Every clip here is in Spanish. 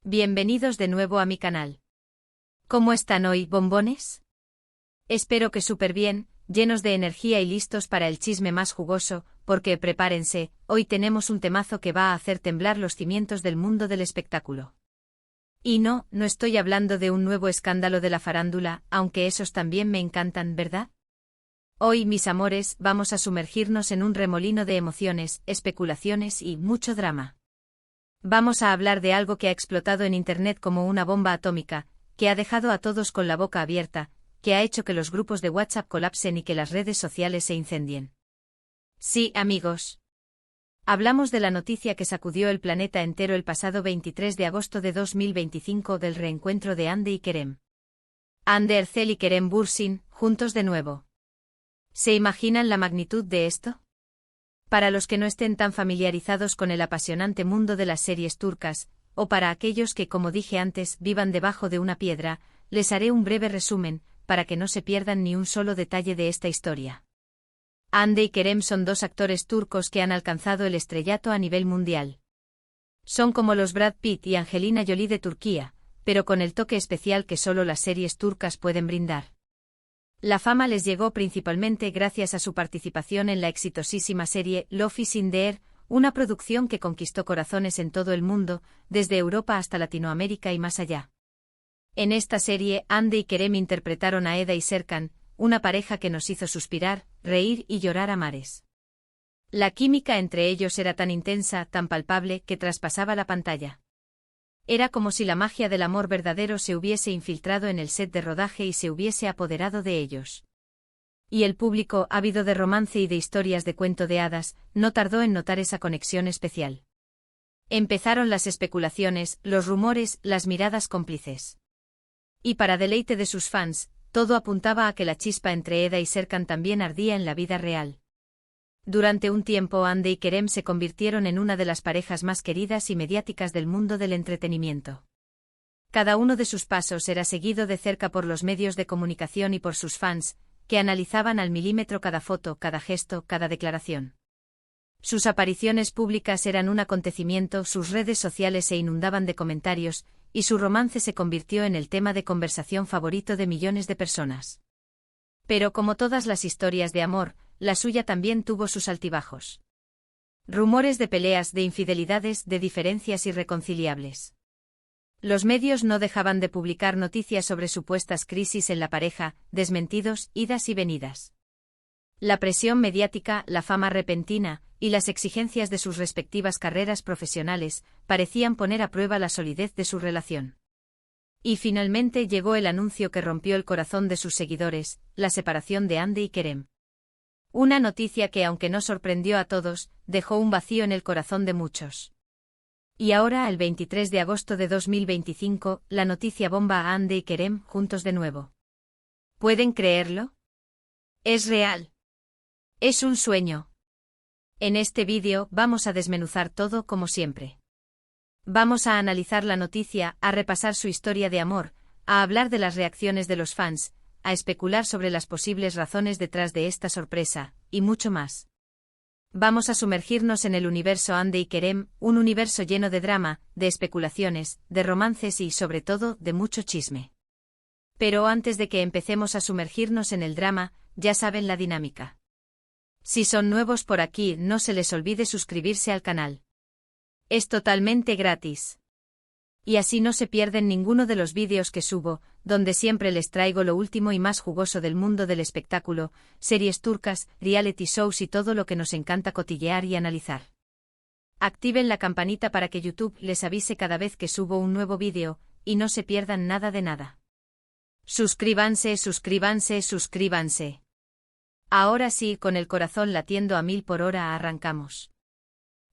Bienvenidos de nuevo a mi canal. ¿Cómo están hoy, bombones? Espero que súper bien, llenos de energía y listos para el chisme más jugoso, porque prepárense, hoy tenemos un temazo que va a hacer temblar los cimientos del mundo del espectáculo. Y no estoy hablando de un nuevo escándalo de la farándula, aunque esos también me encantan, ¿verdad? Hoy, mis amores, vamos a sumergirnos en un remolino de emociones, especulaciones y mucho drama. Vamos a hablar de algo que ha explotado en Internet como una bomba atómica, que ha dejado a todos con la boca abierta, que ha hecho que los grupos de WhatsApp colapsen y que las redes sociales se incendien. Sí, amigos. Hablamos de la noticia que sacudió el planeta entero el pasado 23 de agosto de 2025 del reencuentro de Hande y Kerem. Hande Erçel y Kerem Bürsin, juntos de nuevo. ¿Se imaginan la magnitud de esto? Para los que no estén tan familiarizados con el apasionante mundo de las series turcas, o para aquellos que, como dije antes, vivan debajo de una piedra, les haré un breve resumen, para que no se pierdan ni un solo detalle de esta historia. Hande y Kerem son dos actores turcos que han alcanzado el estrellato a nivel mundial. Son como los Brad Pitt y Angelina Jolie de Turquía, pero con el toque especial que solo las series turcas pueden brindar. La fama les llegó principalmente gracias a su participación en la exitosísima serie Love is in the Air, una producción que conquistó corazones en todo el mundo, desde Europa hasta Latinoamérica y más allá. En esta serie, Hande y Kerem interpretaron a Eda y Serkan, una pareja que nos hizo suspirar, reír y llorar a mares. La química entre ellos era tan intensa, tan palpable, que traspasaba la pantalla. Era como si la magia del amor verdadero se hubiese infiltrado en el set de rodaje y se hubiese apoderado de ellos. Y el público, ávido de romance y de historias de cuento de hadas, no tardó en notar esa conexión especial. Empezaron las especulaciones, los rumores, las miradas cómplices. Y para deleite de sus fans, todo apuntaba a que la chispa entre Eda y Serkan también ardía en la vida real. Durante un tiempo Hande y Kerem se convirtieron en una de las parejas más queridas y mediáticas del mundo del entretenimiento. Cada uno de sus pasos era seguido de cerca por los medios de comunicación y por sus fans, que analizaban al milímetro cada foto, cada gesto, cada declaración. Sus apariciones públicas eran un acontecimiento, sus redes sociales se inundaban de comentarios, y su romance se convirtió en el tema de conversación favorito de millones de personas. Pero como todas las historias de amor, la suya también tuvo sus altibajos. Rumores de peleas, de infidelidades, de diferencias irreconciliables. Los medios no dejaban de publicar noticias sobre supuestas crisis en la pareja, desmentidos, idas y venidas. La presión mediática, la fama repentina, y las exigencias de sus respectivas carreras profesionales, parecían poner a prueba la solidez de su relación. Y finalmente llegó el anuncio que rompió el corazón de sus seguidores, la separación de Hande y Kerem. Una noticia que, aunque no sorprendió a todos, dejó un vacío en el corazón de muchos. Y ahora, el 23 de agosto de 2025, la noticia bomba a Hande y Kerem juntos de nuevo. ¿Pueden creerlo? Es real. Es un sueño. En este vídeo vamos a desmenuzar todo como siempre. Vamos a analizar la noticia, a repasar su historia de amor, a hablar de las reacciones de los fans, a especular sobre las posibles razones detrás de esta sorpresa, y mucho más. Vamos a sumergirnos en el universo Hande y Kerem, un universo lleno de drama, de especulaciones, de romances y, sobre todo, de mucho chisme. Pero antes de que empecemos a sumergirnos en el drama, ya saben la dinámica. Si son nuevos por aquí, no se les olvide suscribirse al canal. Es totalmente gratis. Y así no se pierden ninguno de los vídeos que subo, donde siempre les traigo lo último y más jugoso del mundo del espectáculo, series turcas, reality shows y todo lo que nos encanta cotillear y analizar. Activen la campanita para que YouTube les avise cada vez que subo un nuevo vídeo, y no se pierdan nada de nada. Suscríbanse, suscríbanse, suscríbanse. Ahora sí, con el corazón latiendo a 1000 por hora arrancamos.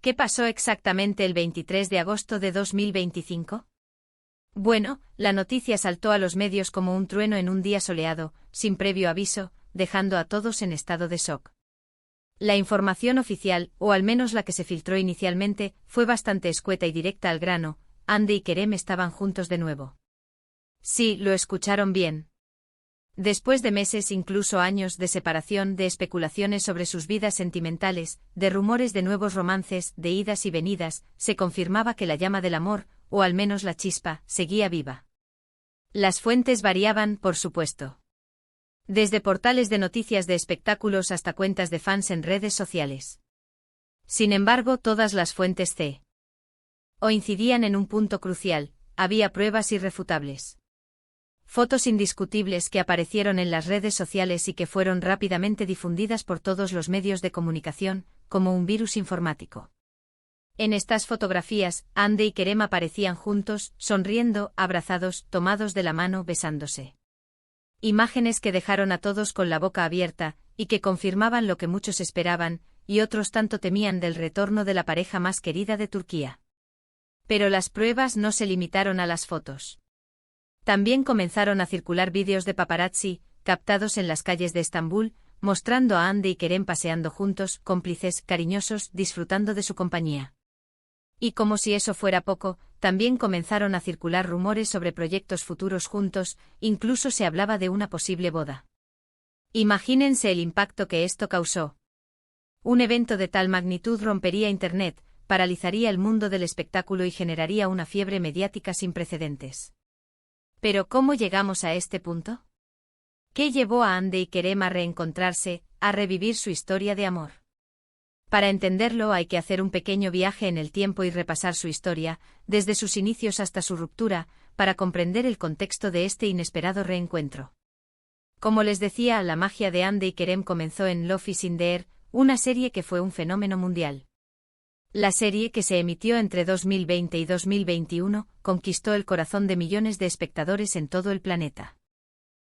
¿Qué pasó exactamente el 23 de agosto de 2025? Bueno, la noticia saltó a los medios como un trueno en un día soleado, sin previo aviso, dejando a todos en estado de shock. La información oficial, o al menos la que se filtró inicialmente, fue bastante escueta y directa al grano: Hande y Kerem estaban juntos de nuevo. Sí, lo escucharon bien. Después de meses, incluso años de separación, de especulaciones sobre sus vidas sentimentales, de rumores de nuevos romances, de idas y venidas, se confirmaba que la llama del amor, o al menos la chispa, seguía viva. Las fuentes variaban, por supuesto. Desde portales de noticias de espectáculos hasta cuentas de fans en redes sociales. Sin embargo, todas las fuentes coincidían en un punto crucial: había pruebas irrefutables. Fotos indiscutibles que aparecieron en las redes sociales y que fueron rápidamente difundidas por todos los medios de comunicación, como un virus informático. En estas fotografías, Hande y Kerem aparecían juntos, sonriendo, abrazados, tomados de la mano, besándose. Imágenes que dejaron a todos con la boca abierta, y que confirmaban lo que muchos esperaban, y otros tanto temían del retorno de la pareja más querida de Turquía. Pero las pruebas no se limitaron a las fotos. También comenzaron a circular vídeos de paparazzi, captados en las calles de Estambul, mostrando a Hande y Kerem paseando juntos, cómplices, cariñosos, disfrutando de su compañía. Y como si eso fuera poco, también comenzaron a circular rumores sobre proyectos futuros juntos, incluso se hablaba de una posible boda. Imagínense el impacto que esto causó. Un evento de tal magnitud rompería Internet, paralizaría el mundo del espectáculo y generaría una fiebre mediática sin precedentes. Pero ¿cómo llegamos a este punto? ¿Qué llevó a Hande y Kerem a reencontrarse, a revivir su historia de amor? Para entenderlo hay que hacer un pequeño viaje en el tiempo y repasar su historia, desde sus inicios hasta su ruptura, para comprender el contexto de este inesperado reencuentro. Como les decía, la magia de Hande y Kerem comenzó en Love is in the Air, una serie que fue un fenómeno mundial. La serie, que se emitió entre 2020 y 2021, conquistó el corazón de millones de espectadores en todo el planeta.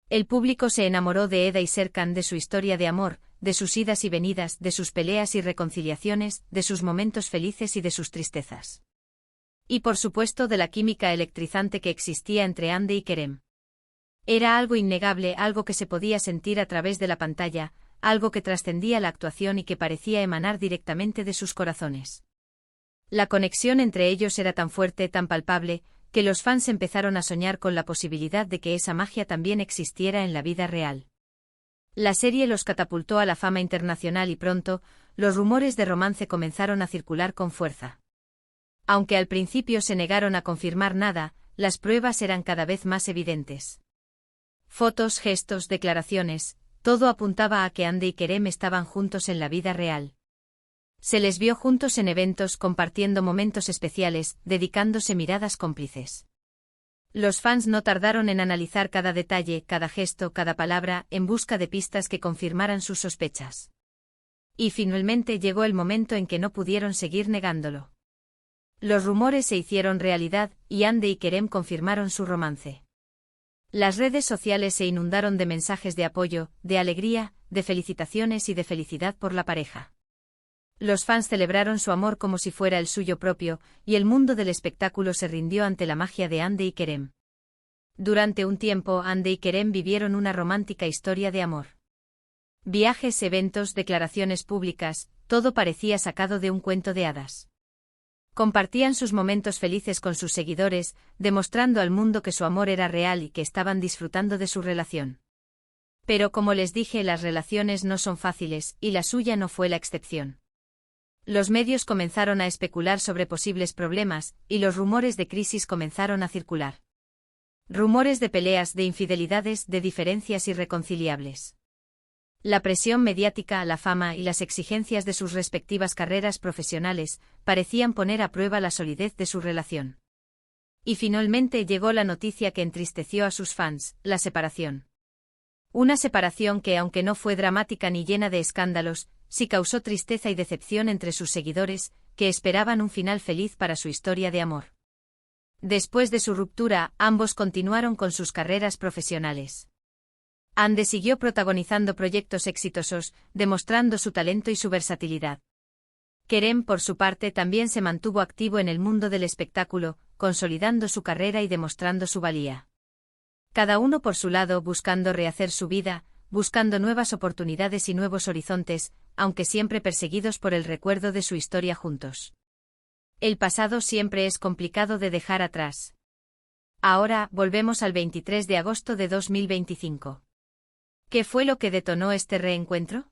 El público se enamoró de Eda y Serkan, de su historia de amor, de sus idas y venidas, de sus peleas y reconciliaciones, de sus momentos felices y de sus tristezas. Y por supuesto de la química electrizante que existía entre Hande y Kerem. Era algo innegable, algo que se podía sentir a través de la pantalla, algo que trascendía la actuación y que parecía emanar directamente de sus corazones. La conexión entre ellos era tan fuerte, tan palpable, que los fans empezaron a soñar con la posibilidad de que esa magia también existiera en la vida real. La serie los catapultó a la fama internacional y pronto, los rumores de romance comenzaron a circular con fuerza. Aunque al principio se negaron a confirmar nada, las pruebas eran cada vez más evidentes. Fotos, gestos, declaraciones, todo apuntaba a que Hande y Kerem estaban juntos en la vida real. Se les vio juntos en eventos, compartiendo momentos especiales, dedicándose miradas cómplices. Los fans no tardaron en analizar cada detalle, cada gesto, cada palabra, en busca de pistas que confirmaran sus sospechas. Y finalmente llegó el momento en que no pudieron seguir negándolo. Los rumores se hicieron realidad, y Hande y Kerem confirmaron su romance. Las redes sociales se inundaron de mensajes de apoyo, de alegría, de felicitaciones y de felicidad por la pareja. Los fans celebraron su amor como si fuera el suyo propio, y el mundo del espectáculo se rindió ante la magia de Hande y Kerem. Durante un tiempo, Hande y Kerem vivieron una romántica historia de amor. Viajes, eventos, declaraciones públicas, todo parecía sacado de un cuento de hadas. Compartían sus momentos felices con sus seguidores, demostrando al mundo que su amor era real y que estaban disfrutando de su relación. Pero como les dije, las relaciones no son fáciles, y la suya no fue la excepción. Los medios comenzaron a especular sobre posibles problemas, y los rumores de crisis comenzaron a circular. Rumores de peleas, de infidelidades, de diferencias irreconciliables. La presión mediática, la fama y las exigencias de sus respectivas carreras profesionales parecían poner a prueba la solidez de su relación. Y finalmente llegó la noticia que entristeció a sus fans: la separación. Una separación que, aunque no fue dramática ni llena de escándalos, sí causó tristeza y decepción entre sus seguidores, que esperaban un final feliz para su historia de amor. Después de su ruptura, ambos continuaron con sus carreras profesionales. Hande siguió protagonizando proyectos exitosos, demostrando su talento y su versatilidad. Kerem, por su parte, también se mantuvo activo en el mundo del espectáculo, consolidando su carrera y demostrando su valía. Cada uno por su lado, buscando rehacer su vida, buscando nuevas oportunidades y nuevos horizontes, aunque siempre perseguidos por el recuerdo de su historia juntos. El pasado siempre es complicado de dejar atrás. Ahora, volvemos al 23 de agosto de 2025. ¿Qué fue lo que detonó este reencuentro?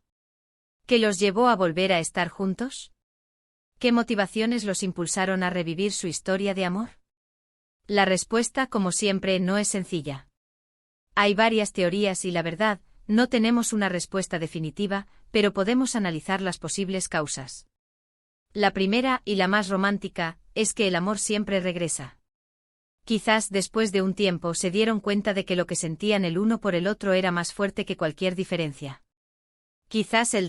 ¿Qué los llevó a volver a estar juntos? ¿Qué motivaciones los impulsaron a revivir su historia de amor? La respuesta, como siempre, no es sencilla. Hay varias teorías y la verdad, no tenemos una respuesta definitiva, pero podemos analizar las posibles causas. La primera, y la más romántica, es que el amor siempre regresa. Quizás después de un tiempo se dieron cuenta de que lo que sentían el uno por el otro era más fuerte que cualquier diferencia. Quizás el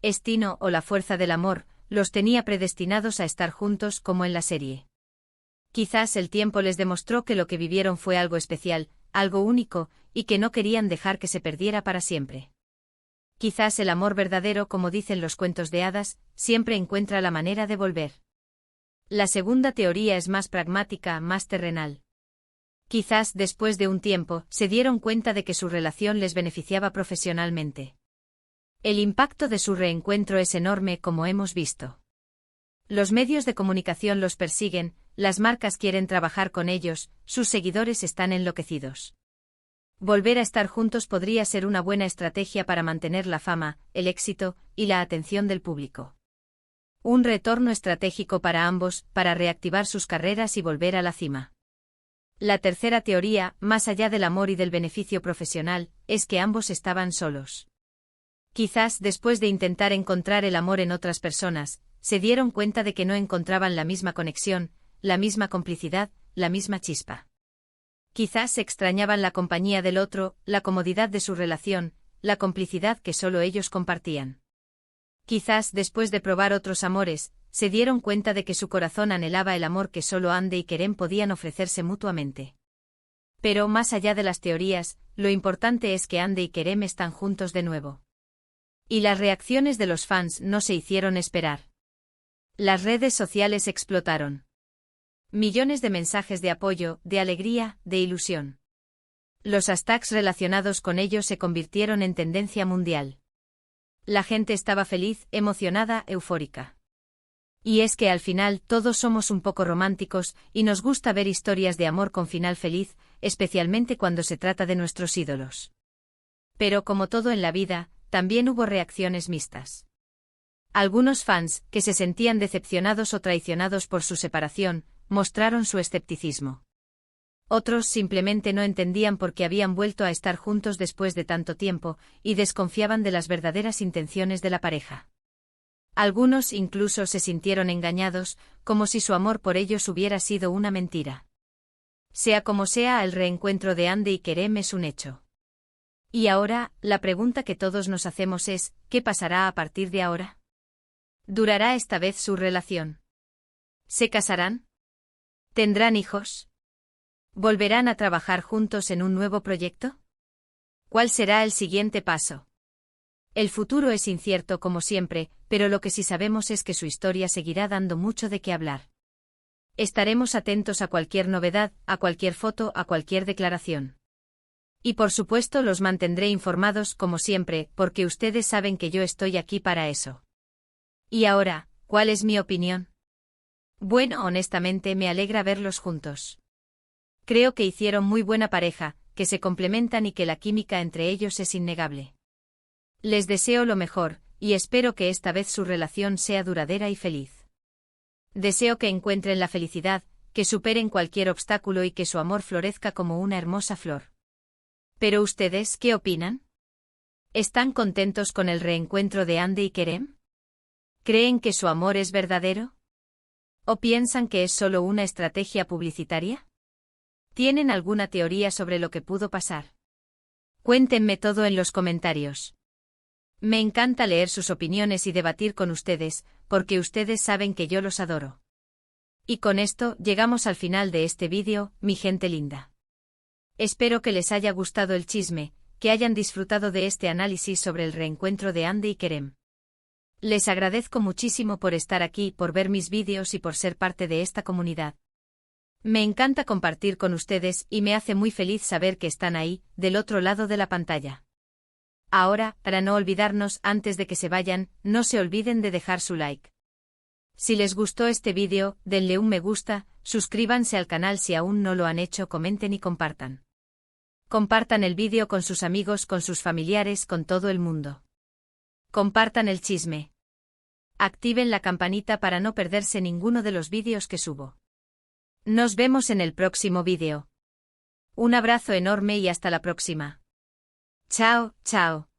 destino o la fuerza del amor los tenía predestinados a estar juntos como en la serie. Quizás el tiempo les demostró que lo que vivieron fue algo especial, algo único, y que no querían dejar que se perdiera para siempre. Quizás el amor verdadero, como dicen los cuentos de hadas, siempre encuentra la manera de volver. La segunda teoría es más pragmática, más terrenal. Quizás después de un tiempo se dieron cuenta de que su relación les beneficiaba profesionalmente. El impacto de su reencuentro es enorme, como hemos visto. Los medios de comunicación los persiguen, las marcas quieren trabajar con ellos, sus seguidores están enloquecidos. Volver a estar juntos podría ser una buena estrategia para mantener la fama, el éxito y la atención del público. Un retorno estratégico para ambos, para reactivar sus carreras y volver a la cima. La tercera teoría, más allá del amor y del beneficio profesional, es que ambos estaban solos. Quizás después de intentar encontrar el amor en otras personas, se dieron cuenta de que no encontraban la misma conexión, la misma complicidad, la misma chispa. Quizás extrañaban la compañía del otro, la comodidad de su relación, la complicidad que solo ellos compartían. Quizás después de probar otros amores, se dieron cuenta de que su corazón anhelaba el amor que solo Ande y Kerem podían ofrecerse mutuamente. Pero más allá de las teorías, lo importante es que Ande y Kerem están juntos de nuevo. Y las reacciones de los fans no se hicieron esperar. Las redes sociales explotaron. Millones de mensajes de apoyo, de alegría, de ilusión. Los hashtags relacionados con ellos se convirtieron en tendencia mundial. La gente estaba feliz, emocionada, eufórica. Y es que al final todos somos un poco románticos y nos gusta ver historias de amor con final feliz, especialmente cuando se trata de nuestros ídolos. Pero como todo en la vida, también hubo reacciones mixtas. Algunos fans, que se sentían decepcionados o traicionados por su separación, mostraron su escepticismo. Otros simplemente no entendían por qué habían vuelto a estar juntos después de tanto tiempo, y desconfiaban de las verdaderas intenciones de la pareja. Algunos incluso se sintieron engañados, como si su amor por ellos hubiera sido una mentira. Sea como sea, el reencuentro de Ande y Kerem es un hecho. Y ahora, la pregunta que todos nos hacemos es, ¿qué pasará a partir de ahora? ¿Durará esta vez su relación? ¿Se casarán? ¿Tendrán hijos? ¿Volverán a trabajar juntos en un nuevo proyecto? ¿Cuál será el siguiente paso? El futuro es incierto como siempre, pero lo que sí sabemos es que su historia seguirá dando mucho de qué hablar. Estaremos atentos a cualquier novedad, a cualquier foto, a cualquier declaración. Y por supuesto los mantendré informados como siempre, porque ustedes saben que yo estoy aquí para eso. Y ahora, ¿cuál es mi opinión? Bueno, honestamente me alegra verlos juntos. Creo que hicieron muy buena pareja, que se complementan y que la química entre ellos es innegable. Les deseo lo mejor, y espero que esta vez su relación sea duradera y feliz. Deseo que encuentren la felicidad, que superen cualquier obstáculo y que su amor florezca como una hermosa flor. ¿Pero ustedes qué opinan? ¿Están contentos con el reencuentro de Ande y Kerem? ¿Creen que su amor es verdadero? ¿O piensan que es solo una estrategia publicitaria? ¿Tienen alguna teoría sobre lo que pudo pasar? Cuéntenme todo en los comentarios. Me encanta leer sus opiniones y debatir con ustedes, porque ustedes saben que yo los adoro. Y con esto llegamos al final de este vídeo, mi gente linda. Espero que les haya gustado el chisme, que hayan disfrutado de este análisis sobre el reencuentro de Ande y Kerem. Les agradezco muchísimo por estar aquí, por ver mis vídeos y por ser parte de esta comunidad. Me encanta compartir con ustedes y me hace muy feliz saber que están ahí, del otro lado de la pantalla. Ahora, para no olvidarnos, antes de que se vayan, no se olviden de dejar su like. Si les gustó este vídeo, denle un me gusta, suscríbanse al canal si aún no lo han hecho, comenten y compartan. Compartan el vídeo con sus amigos, con sus familiares, con todo el mundo. Compartan el chisme. Activen la campanita para no perderse ninguno de los vídeos que subo. Nos vemos en el próximo vídeo. Un abrazo enorme y hasta la próxima. Chao, chao.